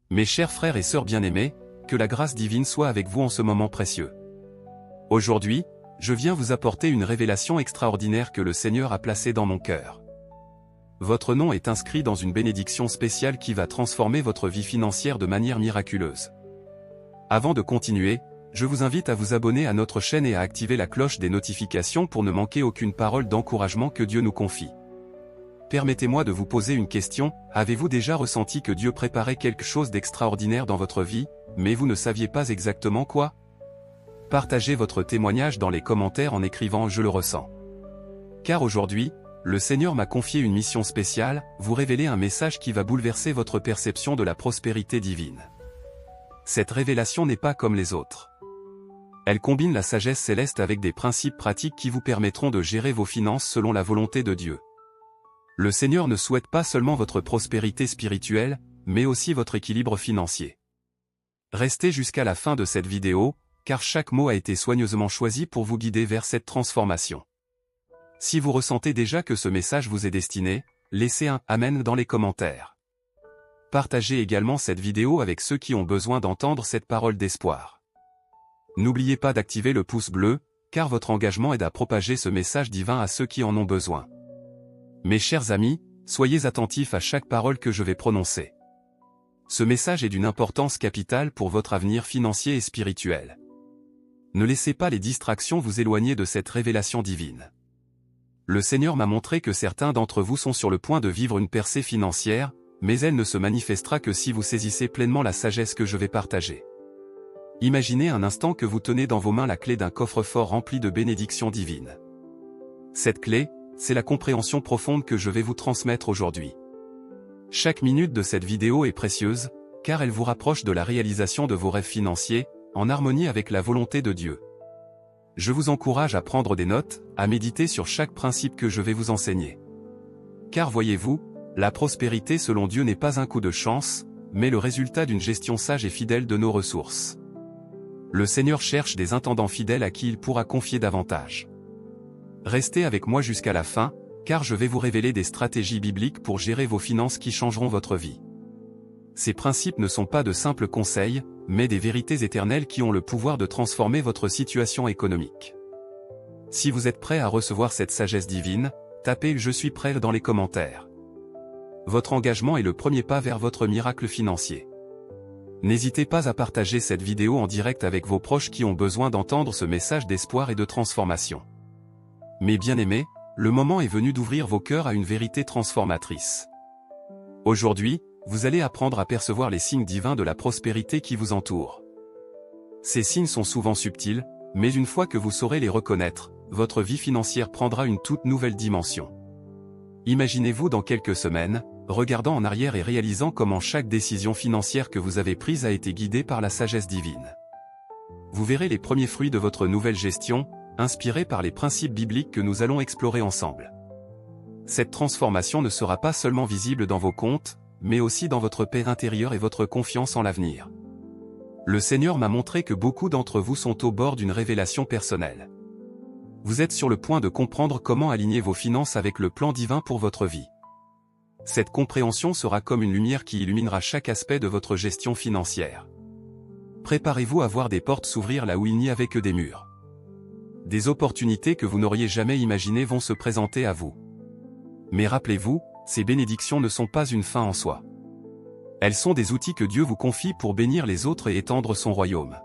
Mes chers frères et sœurs bien-aimés, que la grâce divine soit avec vous en ce moment précieux. Aujourd'hui, je viens vous apporter une révélation extraordinaire que le Seigneur a placée dans mon cœur. Votre nom est inscrit dans une bénédiction spéciale qui va transformer votre vie financière de manière miraculeuse. Avant de continuer, je vous invite à vous abonner à notre chaîne et à activer la cloche des notifications pour ne manquer aucune parole d'encouragement que Dieu nous confie. Permettez-moi de vous poser une question, avez-vous déjà ressenti que Dieu préparait quelque chose d'extraordinaire dans votre vie, mais vous ne saviez pas exactement quoi? Partagez votre témoignage dans les commentaires en écrivant « Je le ressens ». Car aujourd'hui, le Seigneur m'a confié une mission spéciale, vous révéler un message qui va bouleverser votre perception de la prospérité divine. Cette révélation n'est pas comme les autres. Elle combine la sagesse céleste avec des principes pratiques qui vous permettront de gérer vos finances selon la volonté de Dieu. Le Seigneur ne souhaite pas seulement votre prospérité spirituelle, mais aussi votre équilibre financier. Restez jusqu'à la fin de cette vidéo, car chaque mot a été soigneusement choisi pour vous guider vers cette transformation. Si vous ressentez déjà que ce message vous est destiné, laissez un « Amen » dans les commentaires. Partagez également cette vidéo avec ceux qui ont besoin d'entendre cette parole d'espoir. N'oubliez pas d'activer le pouce bleu, car votre engagement aide à propager ce message divin à ceux qui en ont besoin. Mes chers amis, soyez attentifs à chaque parole que je vais prononcer. Ce message est d'une importance capitale pour votre avenir financier et spirituel. Ne laissez pas les distractions vous éloigner de cette révélation divine. Le Seigneur m'a montré que certains d'entre vous sont sur le point de vivre une percée financière, mais elle ne se manifestera que si vous saisissez pleinement la sagesse que je vais partager. Imaginez un instant que vous tenez dans vos mains la clé d'un coffre-fort rempli de bénédictions divines. Cette clé, c'est la compréhension profonde que je vais vous transmettre aujourd'hui. Chaque minute de cette vidéo est précieuse, car elle vous rapproche de la réalisation de vos rêves financiers, en harmonie avec la volonté de Dieu. Je vous encourage à prendre des notes, à méditer sur chaque principe que je vais vous enseigner. Car voyez-vous, la prospérité selon Dieu n'est pas un coup de chance, mais le résultat d'une gestion sage et fidèle de nos ressources. Le Seigneur cherche des intendants fidèles à qui il pourra confier davantage. Restez avec moi jusqu'à la fin, car je vais vous révéler des stratégies bibliques pour gérer vos finances qui changeront votre vie. Ces principes ne sont pas de simples conseils, mais des vérités éternelles qui ont le pouvoir de transformer votre situation économique. Si vous êtes prêt à recevoir cette sagesse divine, tapez « Je suis prêt » dans les commentaires. Votre engagement est le premier pas vers votre miracle financier. N'hésitez pas à partager cette vidéo en direct avec vos proches qui ont besoin d'entendre ce message d'espoir et de transformation. Mes bien-aimés, le moment est venu d'ouvrir vos cœurs à une vérité transformatrice. Aujourd'hui, vous allez apprendre à percevoir les signes divins de la prospérité qui vous entourent. Ces signes sont souvent subtils, mais une fois que vous saurez les reconnaître, votre vie financière prendra une toute nouvelle dimension. Imaginez-vous dans quelques semaines, regardant en arrière et réalisant comment chaque décision financière que vous avez prise a été guidée par la sagesse divine. Vous verrez les premiers fruits de votre nouvelle gestion, inspirés par les principes bibliques que nous allons explorer ensemble. Cette transformation ne sera pas seulement visible dans vos comptes, mais aussi dans votre paix intérieure et votre confiance en l'avenir. Le Seigneur m'a montré que beaucoup d'entre vous sont au bord d'une révélation personnelle. Vous êtes sur le point de comprendre comment aligner vos finances avec le plan divin pour votre vie. Cette compréhension sera comme une lumière qui illuminera chaque aspect de votre gestion financière. Préparez-vous à voir des portes s'ouvrir là où il n'y avait que des murs. Des opportunités que vous n'auriez jamais imaginées vont se présenter à vous. Mais rappelez-vous, ces bénédictions ne sont pas une fin en soi. Elles sont des outils que Dieu vous confie pour bénir les autres et étendre son royaume.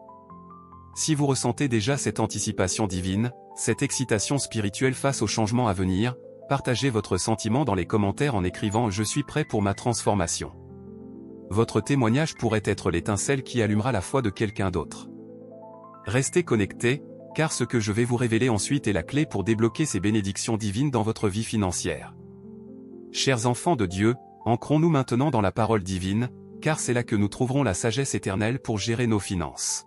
Si vous ressentez déjà cette anticipation divine, cette excitation spirituelle face au changement à venir, partagez votre sentiment dans les commentaires en écrivant « Je suis prêt pour ma transformation ». Votre témoignage pourrait être l'étincelle qui allumera la foi de quelqu'un d'autre. Restez connectés, car ce que je vais vous révéler ensuite est la clé pour débloquer ces bénédictions divines dans votre vie financière. Chers enfants de Dieu, ancrons-nous maintenant dans la parole divine, car c'est là que nous trouverons la sagesse éternelle pour gérer nos finances.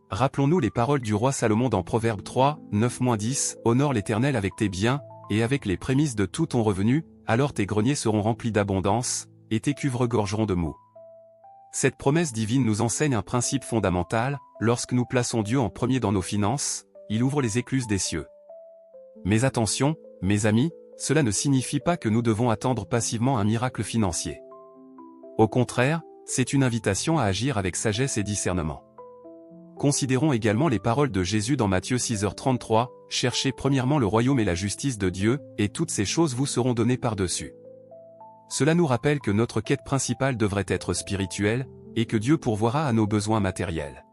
Rappelons-nous les paroles du roi Salomon dans Proverbe 3, 9-10, « Honore l'Éternel avec tes biens, et avec les prémices de tout ton revenu, alors tes greniers seront remplis d'abondance, et tes cuves regorgeront de moût. » Cette promesse divine nous enseigne un principe fondamental, lorsque nous plaçons Dieu en premier dans nos finances, il ouvre les écluses des cieux. Mais attention, mes amis, cela ne signifie pas que nous devons attendre passivement un miracle financier. Au contraire, c'est une invitation à agir avec sagesse et discernement. Considérons également les paroles de Jésus dans Matthieu 6h33, « Cherchez premièrement le royaume et la justice de Dieu, et toutes ces choses vous seront données par-dessus. » Cela nous rappelle que notre quête principale devrait être spirituelle, et que Dieu pourvoira à nos besoins matériels.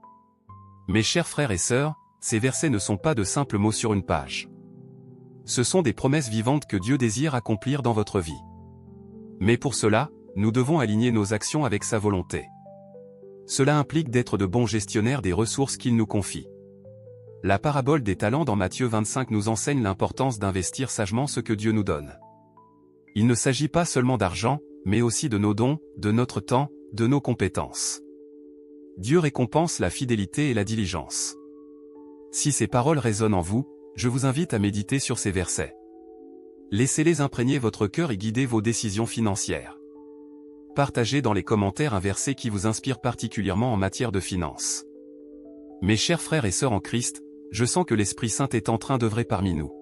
Mes chers frères et sœurs, ces versets ne sont pas de simples mots sur une page. Ce sont des promesses vivantes que Dieu désire accomplir dans votre vie. Mais pour cela, nous devons aligner nos actions avec sa volonté. Cela implique d'être de bons gestionnaires des ressources qu'il nous confie. La parabole des talents dans Matthieu 25 nous enseigne l'importance d'investir sagement ce que Dieu nous donne. Il ne s'agit pas seulement d'argent, mais aussi de nos dons, de notre temps, de nos compétences. Dieu récompense la fidélité et la diligence. Si ces paroles résonnent en vous, je vous invite à méditer sur ces versets. Laissez-les imprégner votre cœur et guider vos décisions financières. Partagez dans les commentaires un verset qui vous inspire particulièrement en matière de finances. Mes chers frères et sœurs en Christ, je sens que l'Esprit Saint est en train d'œuvrer parmi nous.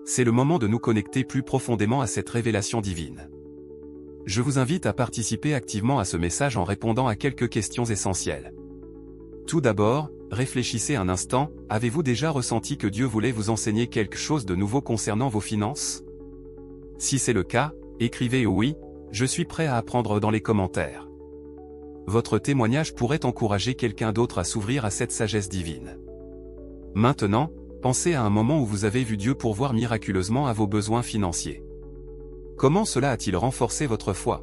C'est le moment de nous connecter plus profondément à cette révélation divine. Je vous invite à participer activement à ce message en répondant à quelques questions essentielles. Tout d'abord, réfléchissez un instant, avez-vous déjà ressenti que Dieu voulait vous enseigner quelque chose de nouveau concernant vos finances? Si c'est le cas, écrivez oui, je suis prêt à apprendre dans les commentaires. Votre témoignage pourrait encourager quelqu'un d'autre à s'ouvrir à cette sagesse divine. Maintenant, pensez à un moment où vous avez vu Dieu pourvoir miraculeusement à vos besoins financiers. Comment cela a-t-il renforcé votre foi?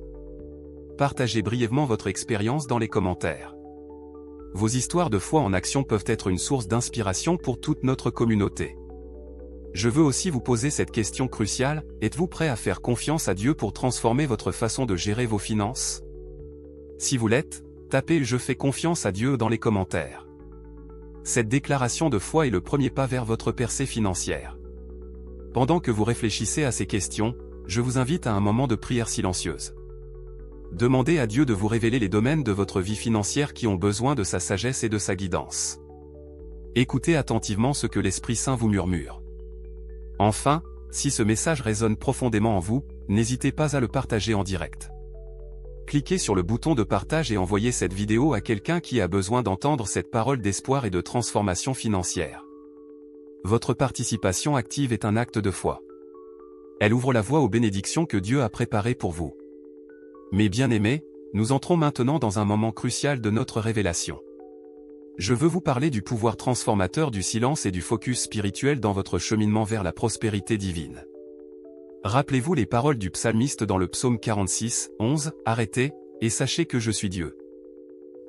Partagez brièvement votre expérience dans les commentaires. Vos histoires de foi en action peuvent être une source d'inspiration pour toute notre communauté. Je veux aussi vous poser cette question cruciale, êtes-vous prêt à faire confiance à Dieu pour transformer votre façon de gérer vos finances? Si vous l'êtes, tapez « Je fais confiance à Dieu » dans les commentaires. Cette déclaration de foi est le premier pas vers votre percée financière. Pendant que vous réfléchissez à ces questions, je vous invite à un moment de prière silencieuse. Demandez à Dieu de vous révéler les domaines de votre vie financière qui ont besoin de sa sagesse et de sa guidance. Écoutez attentivement ce que l'Esprit Saint vous murmure. Enfin, si ce message résonne profondément en vous, n'hésitez pas à le partager en direct. Cliquez sur le bouton de partage et envoyez cette vidéo à quelqu'un qui a besoin d'entendre cette parole d'espoir et de transformation financière. Votre participation active est un acte de foi. Elle ouvre la voie aux bénédictions que Dieu a préparées pour vous. Mes bien-aimés, nous entrons maintenant dans un moment crucial de notre révélation. Je veux vous parler du pouvoir transformateur du silence et du focus spirituel dans votre cheminement vers la prospérité divine. Rappelez-vous les paroles du psalmiste dans le psaume 46, 11, « Arrêtez, et sachez que je suis Dieu ».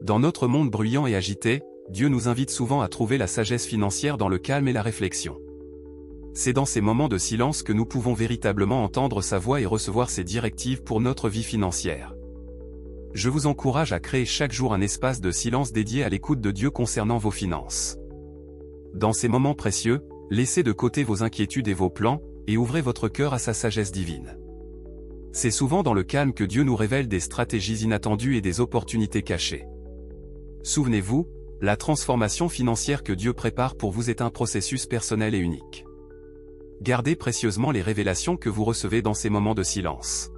Dans notre monde bruyant et agité, Dieu nous invite souvent à trouver la sagesse financière dans le calme et la réflexion. C'est dans ces moments de silence que nous pouvons véritablement entendre sa voix et recevoir ses directives pour notre vie financière. Je vous encourage à créer chaque jour un espace de silence dédié à l'écoute de Dieu concernant vos finances. Dans ces moments précieux, laissez de côté vos inquiétudes et vos plans, et ouvrez votre cœur à sa sagesse divine. C'est souvent dans le calme que Dieu nous révèle des stratégies inattendues et des opportunités cachées. Souvenez-vous, la transformation financière que Dieu prépare pour vous est un processus personnel et unique. Gardez précieusement les révélations que vous recevez dans ces moments de silence.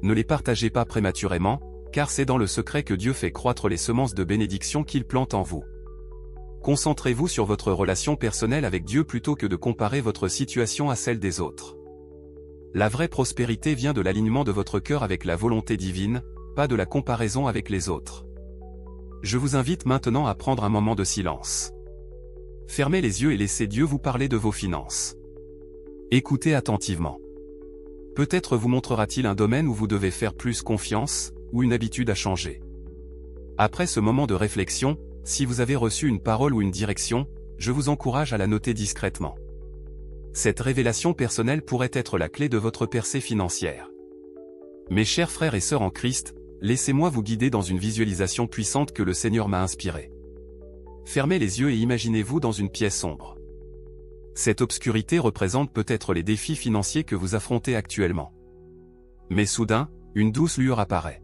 Ne les partagez pas prématurément, car c'est dans le secret que Dieu fait croître les semences de bénédiction qu'il plante en vous. Concentrez-vous sur votre relation personnelle avec Dieu plutôt que de comparer votre situation à celle des autres. La vraie prospérité vient de l'alignement de votre cœur avec la volonté divine, pas de la comparaison avec les autres. Je vous invite maintenant à prendre un moment de silence. Fermez les yeux et laissez Dieu vous parler de vos finances. Écoutez attentivement. Peut-être vous montrera-t-il un domaine où vous devez faire plus confiance, ou une habitude à changer. Après ce moment de réflexion, si vous avez reçu une parole ou une direction, je vous encourage à la noter discrètement. Cette révélation personnelle pourrait être la clé de votre percée financière. Mes chers frères et sœurs en Christ, laissez-moi vous guider dans une visualisation puissante que le Seigneur m'a inspirée. Fermez les yeux et imaginez-vous dans une pièce sombre. Cette obscurité représente peut-être les défis financiers que vous affrontez actuellement. Mais soudain, une douce lueur apparaît.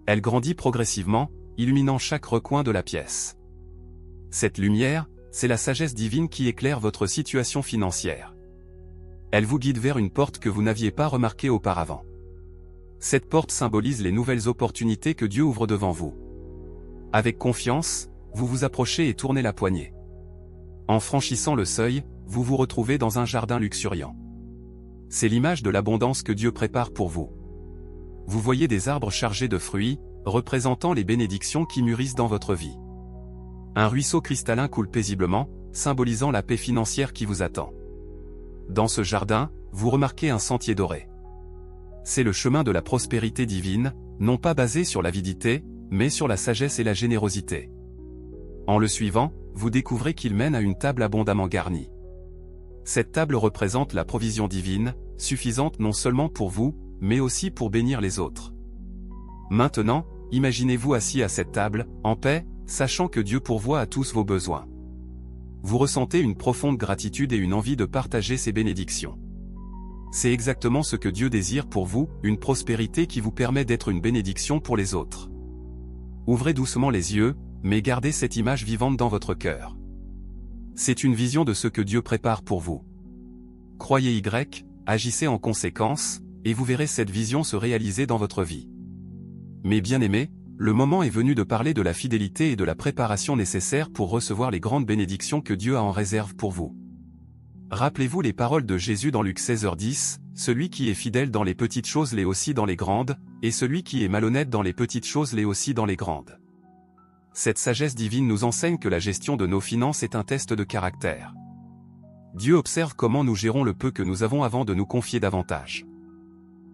Elle grandit progressivement, illuminant chaque recoin de la pièce. Cette lumière, c'est la sagesse divine qui éclaire votre situation financière. Elle vous guide vers une porte que vous n'aviez pas remarquée auparavant. Cette porte symbolise les nouvelles opportunités que Dieu ouvre devant vous. Avec confiance, vous vous approchez et tournez la poignée. En franchissant le seuil, vous vous retrouvez dans un jardin luxuriant. C'est l'image de l'abondance que Dieu prépare pour vous. Vous voyez des arbres chargés de fruits, représentant les bénédictions qui mûrissent dans votre vie. Un ruisseau cristallin coule paisiblement, symbolisant la paix financière qui vous attend. Dans ce jardin, vous remarquez un sentier doré. C'est le chemin de la prospérité divine, non pas basé sur l'avidité, mais sur la sagesse et la générosité. En le suivant, vous découvrez qu'il mène à une table abondamment garnie. Cette table représente la provision divine, suffisante non seulement pour vous, mais aussi pour bénir les autres. Maintenant, imaginez-vous assis à cette table, en paix, sachant que Dieu pourvoit à tous vos besoins. Vous ressentez une profonde gratitude et une envie de partager ses bénédictions. C'est exactement ce que Dieu désire pour vous, une prospérité qui vous permet d'être une bénédiction pour les autres. Ouvrez doucement les yeux, mais gardez cette image vivante dans votre cœur. C'est une vision de ce que Dieu prépare pour vous. Croyez Y, agissez en conséquence, et vous verrez cette vision se réaliser dans votre vie. Mes bien-aimés, le moment est venu de parler de la fidélité et de la préparation nécessaire pour recevoir les grandes bénédictions que Dieu a en réserve pour vous. Rappelez-vous les paroles de Jésus dans Luc 16h10, « Celui qui est fidèle dans les petites choses l'est aussi dans les grandes, et celui qui est malhonnête dans les petites choses l'est aussi dans les grandes. » Cette sagesse divine nous enseigne que la gestion de nos finances est un test de caractère. Dieu observe comment nous gérons le peu que nous avons avant de nous confier davantage.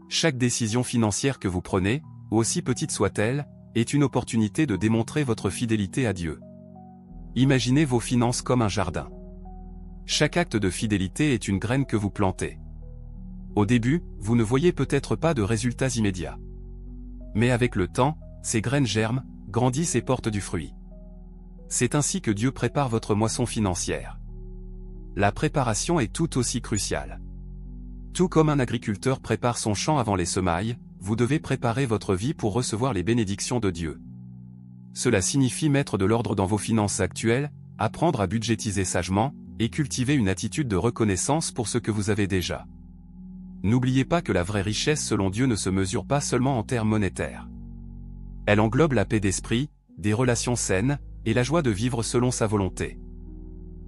Chaque décision financière que vous prenez, aussi petite soit-elle, est une opportunité de démontrer votre fidélité à Dieu. Imaginez vos finances comme un jardin. Chaque acte de fidélité est une graine que vous plantez. Au début, vous ne voyez peut-être pas de résultats immédiats. Mais avec le temps, ces graines germent, grandissent et portent du fruit. C'est ainsi que Dieu prépare votre moisson financière. La préparation est tout aussi cruciale. Tout comme un agriculteur prépare son champ avant les semailles, vous devez préparer votre vie pour recevoir les bénédictions de Dieu. Cela signifie mettre de l'ordre dans vos finances actuelles, apprendre à budgétiser sagement, et cultiver une attitude de reconnaissance pour ce que vous avez déjà. N'oubliez pas que la vraie richesse selon Dieu ne se mesure pas seulement en termes monétaires. Elle englobe la paix d'esprit, des relations saines, et la joie de vivre selon sa volonté.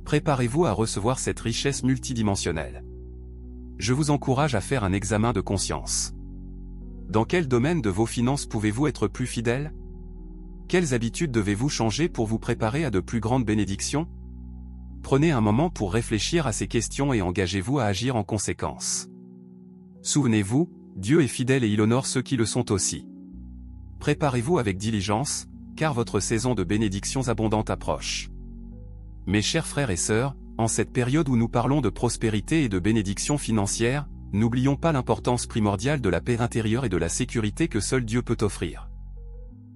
Préparez-vous à recevoir cette richesse multidimensionnelle. Je vous encourage à faire un examen de conscience. Dans quel domaine de vos finances pouvez-vous être plus fidèle? Quelles habitudes devez-vous changer pour vous préparer à de plus grandes bénédictions? Prenez un moment pour réfléchir à ces questions et engagez-vous à agir en conséquence. Souvenez-vous, Dieu est fidèle et il honore ceux qui le sont aussi. Préparez-vous avec diligence, car votre saison de bénédictions abondantes approche. Mes chers frères et sœurs, en cette période où nous parlons de prospérité et de bénédictions financières, n'oublions pas l'importance primordiale de la paix intérieure et de la sécurité que seul Dieu peut offrir.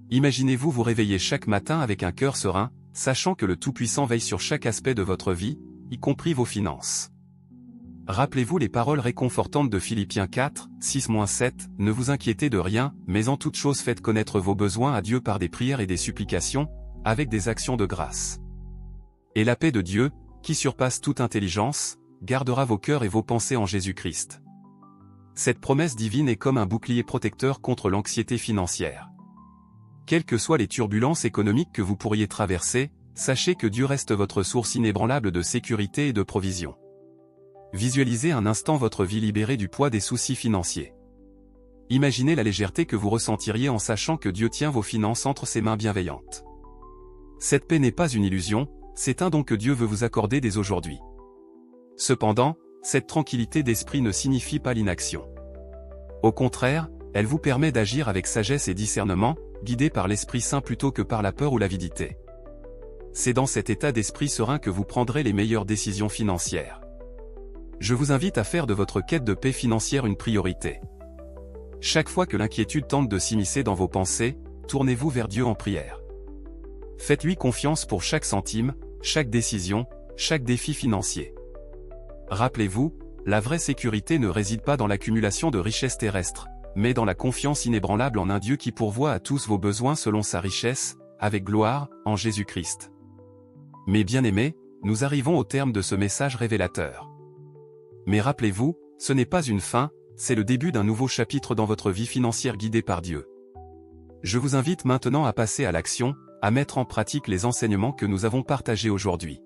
Imaginez-vous vous réveiller chaque matin avec un cœur serein, sachant que le Tout-Puissant veille sur chaque aspect de votre vie, y compris vos finances. Rappelez-vous les paroles réconfortantes de Philippiens 4, 6-7, « Ne vous inquiétez de rien, mais en toute chose faites connaître vos besoins à Dieu par des prières et des supplications, avec des actions de grâce. Et la paix de Dieu, qui surpasse toute intelligence, gardera vos cœurs et vos pensées en Jésus-Christ. » Cette promesse divine est comme un bouclier protecteur contre l'anxiété financière. Quelles que soient les turbulences économiques que vous pourriez traverser, sachez que Dieu reste votre source inébranlable de sécurité et de provision. Visualisez un instant votre vie libérée du poids des soucis financiers. Imaginez la légèreté que vous ressentiriez en sachant que Dieu tient vos finances entre ses mains bienveillantes. Cette paix n'est pas une illusion, c'est un don que Dieu veut vous accorder dès aujourd'hui. Cependant, cette tranquillité d'esprit ne signifie pas l'inaction. Au contraire, elle vous permet d'agir avec sagesse et discernement, guidé par l'Esprit Saint plutôt que par la peur ou l'avidité. C'est dans cet état d'esprit serein que vous prendrez les meilleures décisions financières. Je vous invite à faire de votre quête de paix financière une priorité. Chaque fois que l'inquiétude tente de s'immiscer dans vos pensées, tournez-vous vers Dieu en prière. Faites-lui confiance pour chaque centime, chaque décision, chaque défi financier. Rappelez-vous, la vraie sécurité ne réside pas dans l'accumulation de richesses terrestres, mais dans la confiance inébranlable en un Dieu qui pourvoit à tous vos besoins selon sa richesse, avec gloire, en Jésus-Christ. Mes bien-aimés, nous arrivons au terme de ce message révélateur. Mais rappelez-vous, ce n'est pas une fin, c'est le début d'un nouveau chapitre dans votre vie financière guidée par Dieu. Je vous invite maintenant à passer à l'action, à mettre en pratique les enseignements que nous avons partagés aujourd'hui.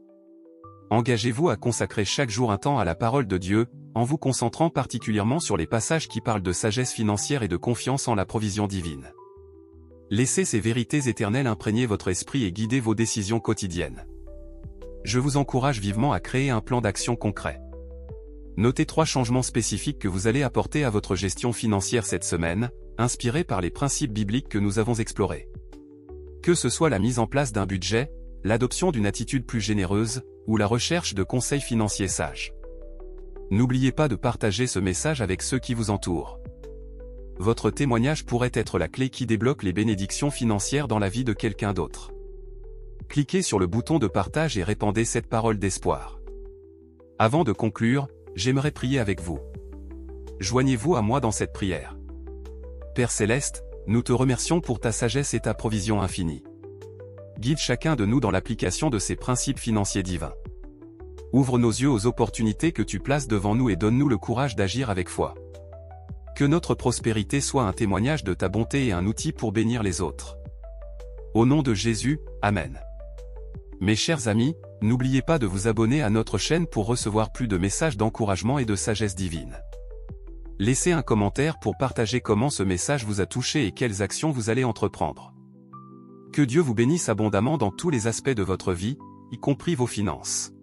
Engagez-vous à consacrer chaque jour un temps à la parole de Dieu, en vous concentrant particulièrement sur les passages qui parlent de sagesse financière et de confiance en la provision divine. Laissez ces vérités éternelles imprégner votre esprit et guider vos décisions quotidiennes. Je vous encourage vivement à créer un plan d'action concret. Notez 3 changements spécifiques que vous allez apporter à votre gestion financière cette semaine, inspirés par les principes bibliques que nous avons explorés. Que ce soit la mise en place d'un budget, l'adoption d'une attitude plus généreuse, ou la recherche de conseils financiers sages. N'oubliez pas de partager ce message avec ceux qui vous entourent. Votre témoignage pourrait être la clé qui débloque les bénédictions financières dans la vie de quelqu'un d'autre. Cliquez sur le bouton de partage et répandez cette parole d'espoir. Avant de conclure, j'aimerais prier avec vous. Joignez-vous à moi dans cette prière. Père Céleste, nous te remercions pour ta sagesse et ta provision infinie. Guide chacun de nous dans l'application de ces principes financiers divins. Ouvre nos yeux aux opportunités que tu places devant nous et donne-nous le courage d'agir avec foi. Que notre prospérité soit un témoignage de ta bonté et un outil pour bénir les autres. Au nom de Jésus, Amen. Mes chers amis, n'oubliez pas de vous abonner à notre chaîne pour recevoir plus de messages d'encouragement et de sagesse divine. Laissez un commentaire pour partager comment ce message vous a touché et quelles actions vous allez entreprendre. Que Dieu vous bénisse abondamment dans tous les aspects de votre vie, y compris vos finances.